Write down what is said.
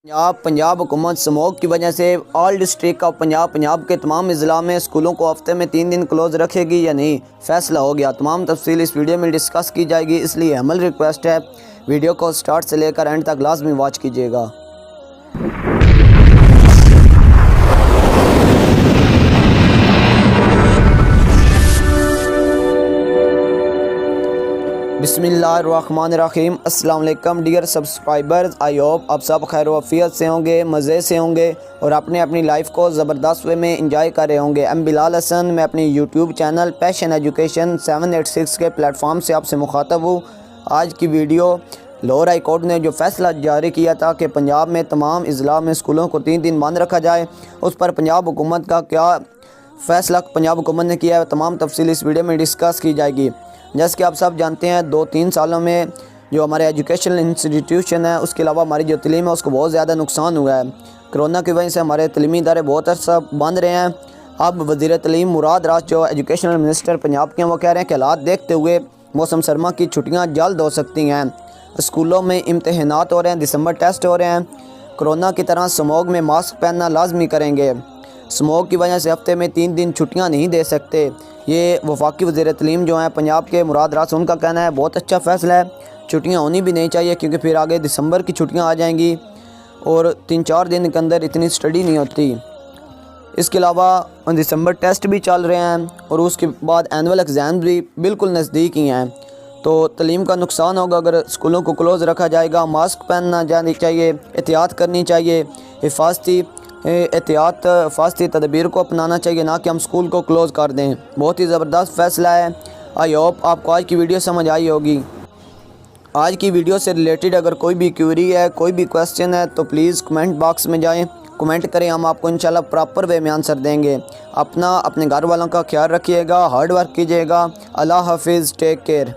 पंजाब हुकूमत स्मोक की वजह से ऑल डिस्ट्रिक्ट ऑफ पंजाब के तमाम अजला में स्कूलों को हफ्ते में 3 दिन क्लोज रखेगी या नहीं, फैसला हो गया। तमाम तफसील इस वीडियो में डिस्कस की जाएगी, इसलिए अमल रिक्वेस्ट है वीडियो को स्टार्ट से लेकर एंड तक लाजमी वॉच कीजिएगा। बिस्मिल्लाहिर्रहमानिर्रहीम। अस्सलाम वालेकुम डियर सब्सक्राइबर्स, आई होप आप सब खैर वफ़ियत से होंगे, मज़े से होंगे और अपने अपनी लाइफ को ज़बरदस्त वे में इंजॉय कर रहे होंगे। एम बिलाल हसन, मैं अपनी यूट्यूब चैनल पैशन एजुकेशन 786 के प्लेटफॉर्म से आपसे मुखातब हूँ। आज की वीडियो लाहौर हाई कोर्ट ने जो फैसला जारी किया था कि पंजाब में तमाम अजला में स्कूलों को 3 दिन बंद रखा जाए, उस पर पंजाब हुकूमत का क्या फ़ैसला पंजाब हुकूमत ने किया है, तमाम तफसील इस वीडियो में डिस्कस की जाएगी। जैसे कि आप सब जानते हैं 2-3 सालों में जो हमारे एजुकेशनल इंस्टीट्यूशन है, उसके अलावा हमारी जो तलीम है उसको बहुत ज़्यादा नुकसान हुआ है। कोरोना की वजह से हमारे तलीमी इदारे बहुत अर्सा बंद रहे हैं। अब वज़ीर तलीम मुराद राज जो एजुकेशनल मिनिस्टर पंजाब के हैं, वो कह रहे हैं कि हालात देखते हुए मौसम सरमा की छुट्टियाँ जल्द हो सकती हैं। स्कूलों में इम्तहानात हो रहे हैं, दिसंबर टेस्ट हो रहे हैं। कोरोना की तरह स्मोक में मास्क पहनना लाजमी करेंगे। स्मोक की वजह से हफ्ते में 3 दिन छुट्टियां नहीं दे सकते। ये वफाकी वज़ीर तलीम जो हैं पंजाब के मुराद राज, उनका कहना है बहुत अच्छा फ़ैसला है। छुट्टियां होनी भी नहीं चाहिए क्योंकि फिर आगे दिसंबर की छुट्टियां आ जाएंगी और 3-4 दिन के अंदर इतनी स्टडी नहीं होती। इसके अलावा दिसंबर टेस्ट भी चल रहे हैं और उसके बाद एनुअल एग्ज़ाम भी बिल्कुल नज़दीक ही हैं, तो तलीम का नुकसान होगा अगर स्कूलों को क्लोज़ रखा जाएगा। मास्क पहनना जानी चाहिए, एहतियात करनी चाहिए, हिफाजती तदबीर को अपनाना चाहिए, ना कि हम स्कूल को क्लोज़ कर दें। बहुत ही ज़बरदस्त फ़ैसला है। आई होप आपको आज की वीडियो समझ आई होगी। आज की वीडियो से रिलेटेड अगर कोई भी क्वेरी है, कोई भी क्वेश्चन है, तो प्लीज़ कमेंट बॉक्स में जाएं, कमेंट करें, हम आपको इंशाल्लाह प्रॉपर वे में आंसर देंगे। अपने घर वालों का ख्याल रखिएगा, हार्ड वर्क कीजिएगा। अल्लाह हाफिज़, टेक केयर।